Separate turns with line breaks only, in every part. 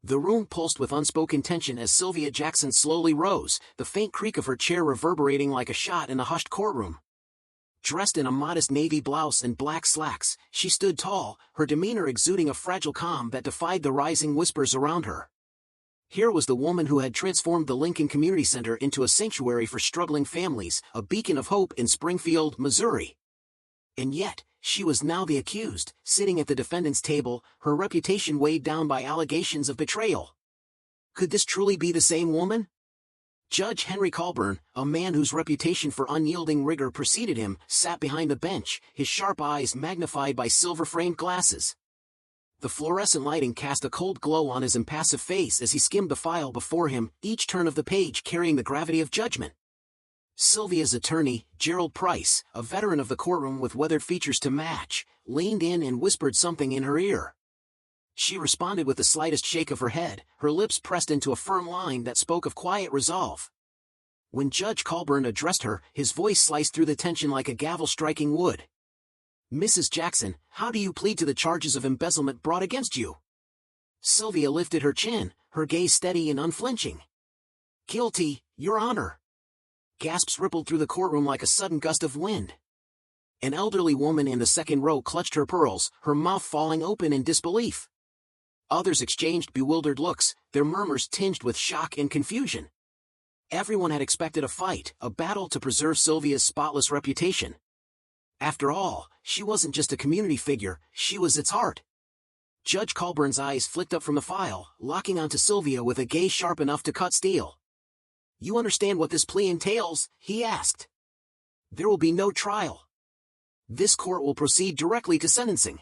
The room pulsed with unspoken tension as Sylvia Jackson slowly rose, the faint creak of her chair reverberating like a shot in the hushed courtroom. Dressed in a modest navy blouse and black slacks, she stood tall, her demeanor exuding a fragile calm that defied the rising whispers around her. Here was the woman who had transformed the Lincoln Community Center into a sanctuary for struggling families, a beacon of hope in Springfield, Missouri. And yet, she was now the accused, sitting at the defendant's table, her reputation weighed down by allegations of betrayal. Could this truly be the same woman? Judge Henry Colburn, a man whose reputation for unyielding rigor preceded him, sat behind the bench, his sharp eyes magnified by silver-framed glasses. The fluorescent lighting cast a cold glow on his impassive face as he skimmed the file before him, each turn of the page carrying the gravity of judgment. Sylvia's attorney, Gerald Price, a veteran of the courtroom with weathered features to match, leaned in and whispered something in her ear. She responded with the slightest shake of her head, her lips pressed into a firm line that spoke of quiet resolve. When Judge Colburn addressed her, his voice sliced through the tension like a gavel striking wood. "Mrs. Jackson, how do you plead to the charges of embezzlement brought against you?" Sylvia lifted her chin, her gaze steady and unflinching. "Guilty, Your Honor." Gasps rippled through the courtroom like a sudden gust of wind. An elderly woman in the second row clutched her pearls, her mouth falling open in disbelief. Others exchanged bewildered looks, their murmurs tinged with shock and confusion. Everyone had expected a fight, a battle to preserve Sylvia's spotless reputation. After all, she wasn't just a community figure, she was its heart. Judge Colburn's eyes flicked up from the file, locking onto Sylvia with a gaze sharp enough to cut steel. "You understand what this plea entails?" he asked. "There will be no trial. This court will proceed directly to sentencing."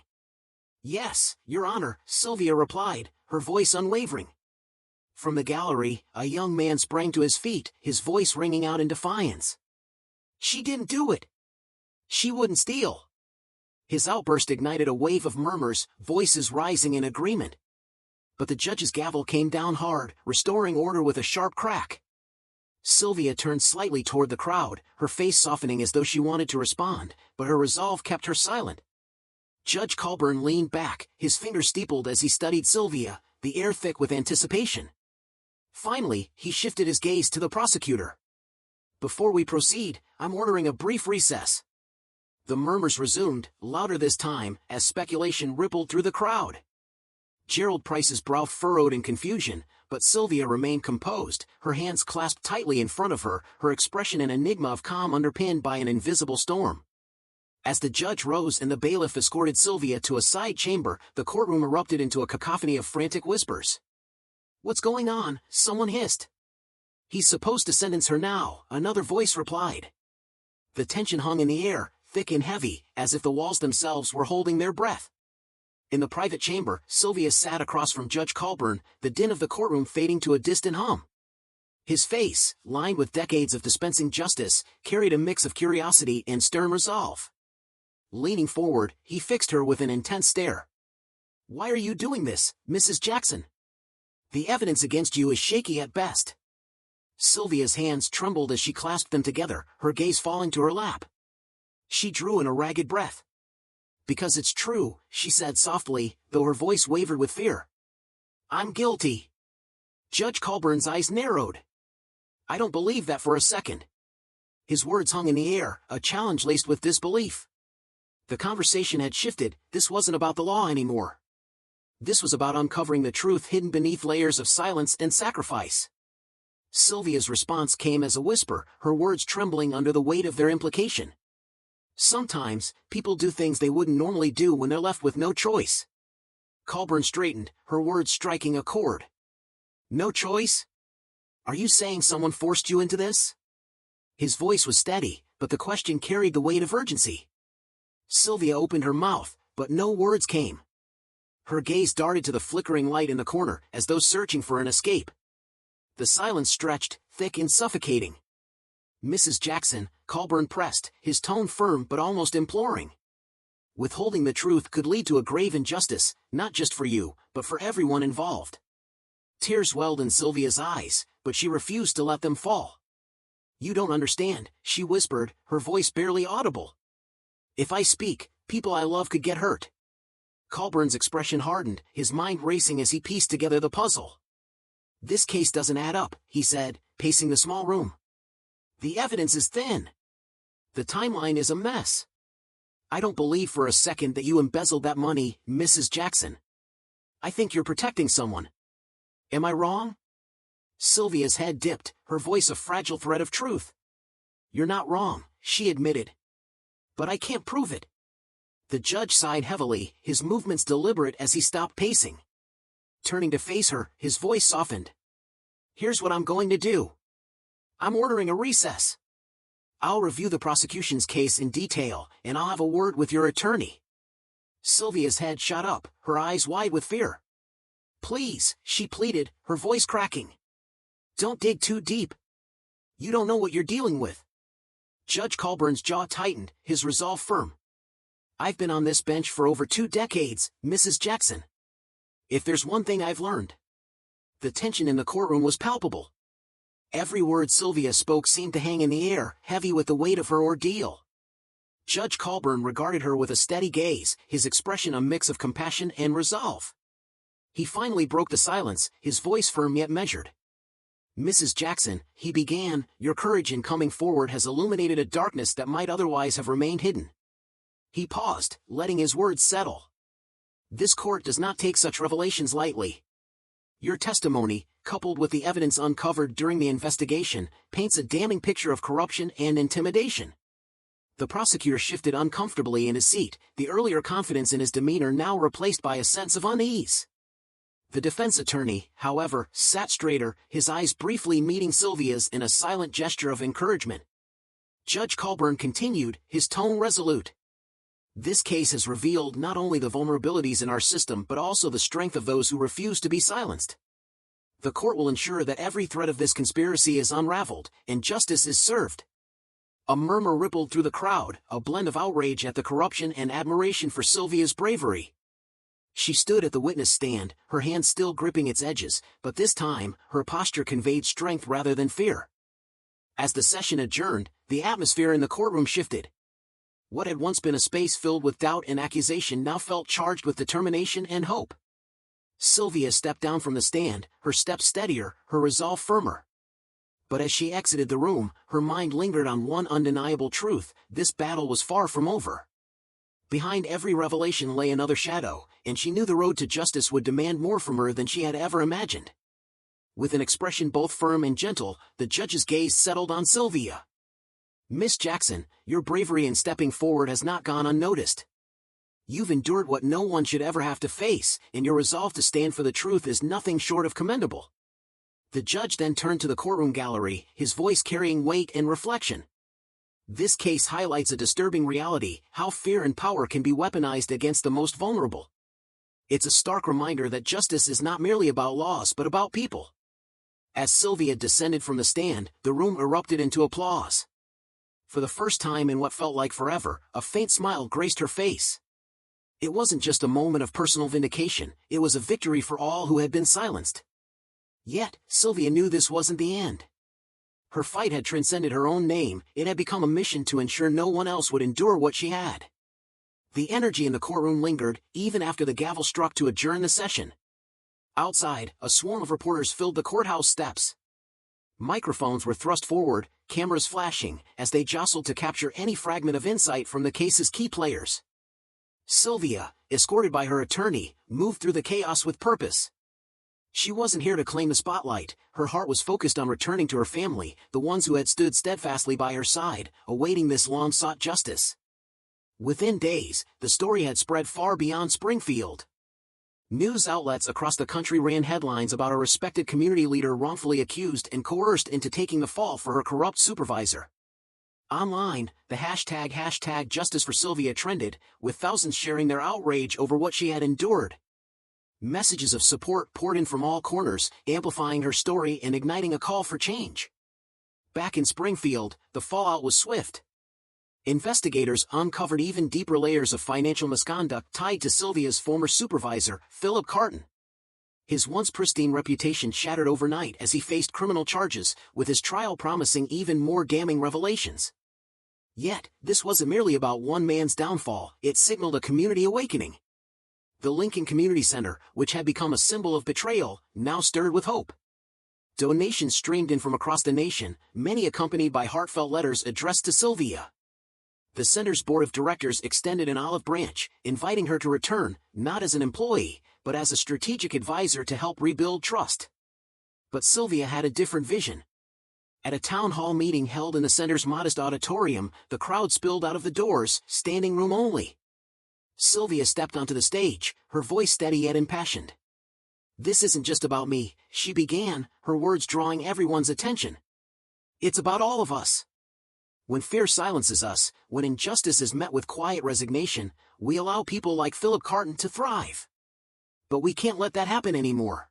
"Yes, Your Honor," Sylvia replied, her voice unwavering. From the gallery, a young man sprang to his feet, his voice ringing out in defiance. "She didn't do it. She wouldn't steal." His outburst ignited a wave of murmurs, voices rising in agreement. But the judge's gavel came down hard, restoring order with a sharp crack. Sylvia turned slightly toward the crowd, her face softening as though she wanted to respond, but her resolve kept her silent. Judge Colburn leaned back, his fingers steepled as he studied Sylvia, the air thick with anticipation. Finally, he shifted his gaze to the prosecutor. "Before we proceed, I'm ordering a brief recess." The murmurs resumed, louder this time, as speculation rippled through the crowd. Gerald Price's brow furrowed in confusion, but Sylvia remained composed, her hands clasped tightly in front of her, her expression an enigma of calm underpinned by an invisible storm. As the judge rose and the bailiff escorted Sylvia to a side chamber, the courtroom erupted into a cacophony of frantic whispers. "What's going on?" someone hissed. "He's supposed to sentence her now," another voice replied. The tension hung in the air, thick and heavy, as if the walls themselves were holding their breath. In the private chamber, Sylvia sat across from Judge Colburn, the din of the courtroom fading to a distant hum. His face, lined with decades of dispensing justice, carried a mix of curiosity and stern resolve. Leaning forward, he fixed her with an intense stare. "Why are you doing this, Mrs. Jackson? The evidence against you is shaky at best." Sylvia's hands trembled as she clasped them together, her gaze falling to her lap. She drew in a ragged breath. "Because it's true," she said softly, though her voice wavered with fear. "I'm guilty." Judge Colburn's eyes narrowed. "I don't believe that for a second." His words hung in the air, a challenge laced with disbelief. The conversation had shifted, this wasn't about the law anymore. This was about uncovering the truth hidden beneath layers of silence and sacrifice. Sylvia's response came as a whisper, her words trembling under the weight of their implication. "Sometimes, people do things they wouldn't normally do when they're left with no choice." Colburn straightened, her words striking a chord. "No choice? Are you saying someone forced you into this?" His voice was steady, but the question carried the weight of urgency. Sylvia opened her mouth, but no words came. Her gaze darted to the flickering light in the corner, as though searching for an escape. The silence stretched, thick and suffocating. "Mrs. Jackson," Colburn pressed, his tone firm but almost imploring. "Withholding the truth could lead to a grave injustice, not just for you, but for everyone involved." Tears welled in Sylvia's eyes, but she refused to let them fall. "You don't understand," she whispered, her voice barely audible. "If I speak, people I love could get hurt." Colburn's expression hardened, his mind racing as he pieced together the puzzle. "This case doesn't add up," he said, pacing the small room. "The evidence is thin. The timeline is a mess. I don't believe for a second that you embezzled that money, Mrs. Jackson. I think you're protecting someone. Am I wrong?" Sylvia's head dipped, her voice a fragile thread of truth. "You're not wrong," she admitted. "But I can't prove it." The judge sighed heavily, his movements deliberate as he stopped pacing. Turning to face her, his voice softened. "Here's what I'm going to do. I'm ordering a recess. I'll review the prosecution's case in detail, and I'll have a word with your attorney." Sylvia's head shot up, her eyes wide with fear. "Please," she pleaded, her voice cracking. "Don't dig too deep. You don't know what you're dealing with." Judge Colburn's jaw tightened, his resolve firm. "I've been on this bench for over 2 decades, Mrs. Jackson. If there's one thing I've learned." The tension in the courtroom was palpable. Every word Sylvia spoke seemed to hang in the air, heavy with the weight of her ordeal. Judge Colburn regarded her with a steady gaze, his expression a mix of compassion and resolve. He finally broke the silence, his voice firm yet measured. "Mrs. Jackson," he began, "your courage in coming forward has illuminated a darkness that might otherwise have remained hidden." He paused, letting his words settle. "This court does not take such revelations lightly. Your testimony, coupled with the evidence uncovered during the investigation, paints a damning picture of corruption and intimidation." The prosecutor shifted uncomfortably in his seat, the earlier confidence in his demeanor now replaced by a sense of unease. The defense attorney, however, sat straighter, his eyes briefly meeting Sylvia's in a silent gesture of encouragement. Judge Colburn continued, his tone resolute. "This case has revealed not only the vulnerabilities in our system but also the strength of those who refuse to be silenced. The court will ensure that every thread of this conspiracy is unraveled, and justice is served." A murmur rippled through the crowd, a blend of outrage at the corruption and admiration for Sylvia's bravery. She stood at the witness stand, her hand still gripping its edges, but this time, her posture conveyed strength rather than fear. As the session adjourned, the atmosphere in the courtroom shifted. What had once been a space filled with doubt and accusation now felt charged with determination and hope. Sylvia stepped down from the stand, her step steadier, her resolve firmer. But as she exited the room, her mind lingered on one undeniable truth: this battle was far from over. Behind every revelation lay another shadow, and she knew the road to justice would demand more from her than she had ever imagined. With an expression both firm and gentle, the judge's gaze settled on Sylvia. "Miss Jackson, your bravery in stepping forward has not gone unnoticed. You've endured what no one should ever have to face, and your resolve to stand for the truth is nothing short of commendable." The judge then turned to the courtroom gallery, his voice carrying weight and reflection. "This case highlights a disturbing reality: how fear and power can be weaponized against the most vulnerable. It's a stark reminder that justice is not merely about laws but about people." As Sylvia descended from the stand, the room erupted into applause. For the first time in what felt like forever, a faint smile graced her face. It wasn't just a moment of personal vindication, it was a victory for all who had been silenced. Yet, Sylvia knew this wasn't the end. Her fight had transcended her own name, it had become a mission to ensure no one else would endure what she had. The energy in the courtroom lingered, even after the gavel struck to adjourn the session. Outside, a swarm of reporters filled the courthouse steps. Microphones were thrust forward, cameras flashing, as they jostled to capture any fragment of insight from the case's key players. Sylvia, escorted by her attorney, moved through the chaos with purpose. She wasn't here to claim the spotlight, her heart was focused on returning to her family, the ones who had stood steadfastly by her side, awaiting this long-sought justice. Within days, the story had spread far beyond Springfield. News outlets across the country ran headlines about a respected community leader wrongfully accused and coerced into taking the fall for her corrupt supervisor. Online, the hashtag Justice for Sylvia trended, with thousands sharing their outrage over what she had endured. Messages of support poured in from all corners, amplifying her story and igniting a call for change. Back in Springfield, the fallout was swift. Investigators uncovered even deeper layers of financial misconduct tied to Sylvia's former supervisor, Philip Carton. His once pristine reputation shattered overnight as he faced criminal charges, with his trial promising even more damning revelations. Yet, this wasn't merely about one man's downfall, it signaled a community awakening. The Lincoln Community Center, which had become a symbol of betrayal, now stirred with hope. Donations streamed in from across the nation, many accompanied by heartfelt letters addressed to Sylvia. The center's board of directors extended an olive branch, inviting her to return, not as an employee, but as a strategic advisor to help rebuild trust. But Sylvia had a different vision. At a town hall meeting held in the center's modest auditorium, the crowd spilled out of the doors, standing room only. Sylvia stepped onto the stage, her voice steady yet impassioned. "This isn't just about me," she began, her words drawing everyone's attention. "It's about all of us. When fear silences us, when injustice is met with quiet resignation, we allow people like Philip Carton to thrive. But we can't let that happen anymore.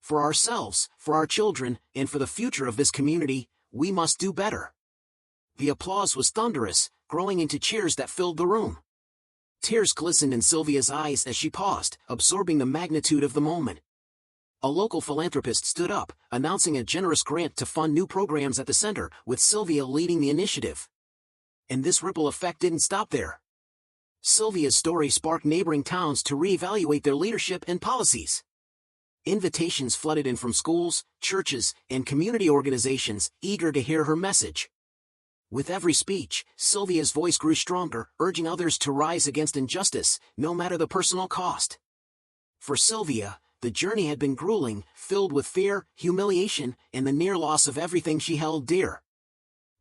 For ourselves, for our children, and for the future of this community, we must do better." The applause was thunderous, growing into cheers that filled the room. Tears glistened in Sylvia's eyes as she paused, absorbing the magnitude of the moment. A local philanthropist stood up, announcing a generous grant to fund new programs at the center, with Sylvia leading the initiative. And this ripple effect didn't stop there. Sylvia's story sparked neighboring towns to reevaluate their leadership and policies. Invitations flooded in from schools, churches, and community organizations, eager to hear her message. With every speech, Sylvia's voice grew stronger, urging others to rise against injustice, no matter the personal cost. For Sylvia, the journey had been grueling, filled with fear, humiliation, and the near loss of everything she held dear.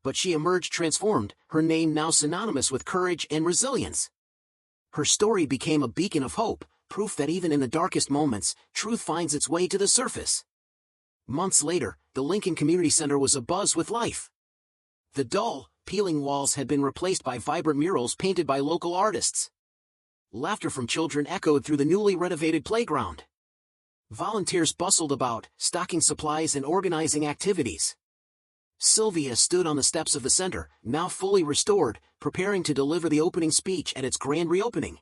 But she emerged transformed, her name now synonymous with courage and resilience. Her story became a beacon of hope, proof that even in the darkest moments, truth finds its way to the surface. Months later, the Lincoln Community Center was abuzz with life. The dull, peeling walls had been replaced by vibrant murals painted by local artists. Laughter from children echoed through the newly renovated playground. Volunteers bustled about, stocking supplies and organizing activities. Sylvia stood on the steps of the center, now fully restored, preparing to deliver the opening speech at its grand reopening.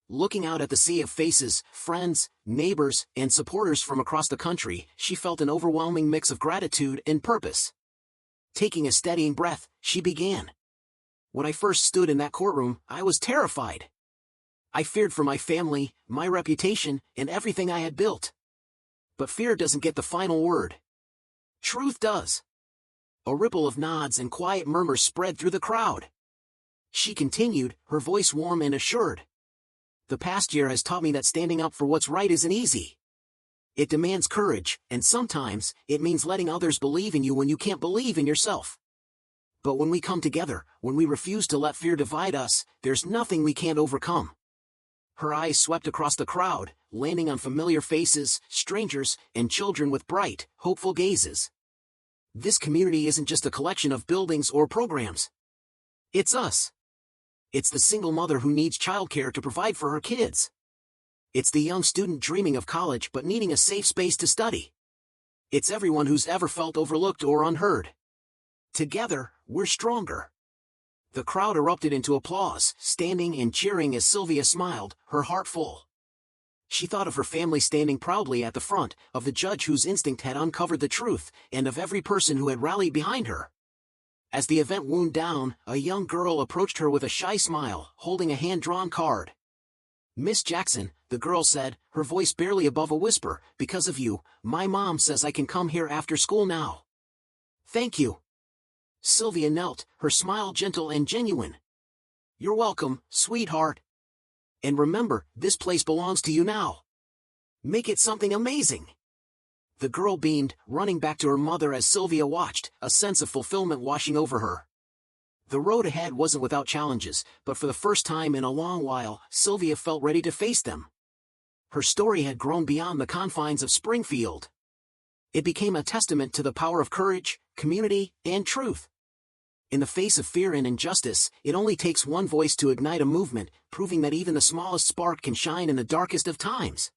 Looking out at the sea of faces, friends, neighbors, and supporters from across the country, she felt an overwhelming mix of gratitude and purpose. Taking a steadying breath, she began. "When I first stood in that courtroom, I was terrified. I feared for my family, my reputation, and everything I had built. But fear doesn't get the final word. Truth does." A ripple of nods and quiet murmurs spread through the crowd. She continued, her voice warm and assured. "The past year has taught me that standing up for what's right isn't easy. It demands courage, and sometimes, it means letting others believe in you when you can't believe in yourself. But when we come together, when we refuse to let fear divide us, there's nothing we can't overcome." Her eyes swept across the crowd, landing on familiar faces, strangers, and children with bright, hopeful gazes. This community isn't just a collection of buildings or programs. It's us. It's the single mother who needs childcare to provide for her kids. It's the young student dreaming of college but needing a safe space to study. It's everyone who's ever felt overlooked or unheard. Together, we're stronger. The crowd erupted into applause, standing and cheering as Sylvia smiled, her heart full. She thought of her family standing proudly at the front, of the judge whose instinct had uncovered the truth, and of every person who had rallied behind her. As the event wound down, a young girl approached her with a shy smile, holding a hand-drawn card. "Miss Jackson," the girl said, her voice barely above a whisper, "because of you, my mom says I can come here after school now." "Thank you." Sylvia knelt, her smile gentle and genuine. "You're welcome, sweetheart. And remember, this place belongs to you now. Make it something amazing." The girl beamed, running back to her mother as Sylvia watched, a sense of fulfillment washing over her. The road ahead wasn't without challenges, but for the first time in a long while, Sylvia felt ready to face them. Her story had grown beyond the confines of Springfield. It became a testament to the power of courage, community, and truth. In the face of fear and injustice, it only takes one voice to ignite a movement, proving that even the smallest spark can shine in the darkest of times.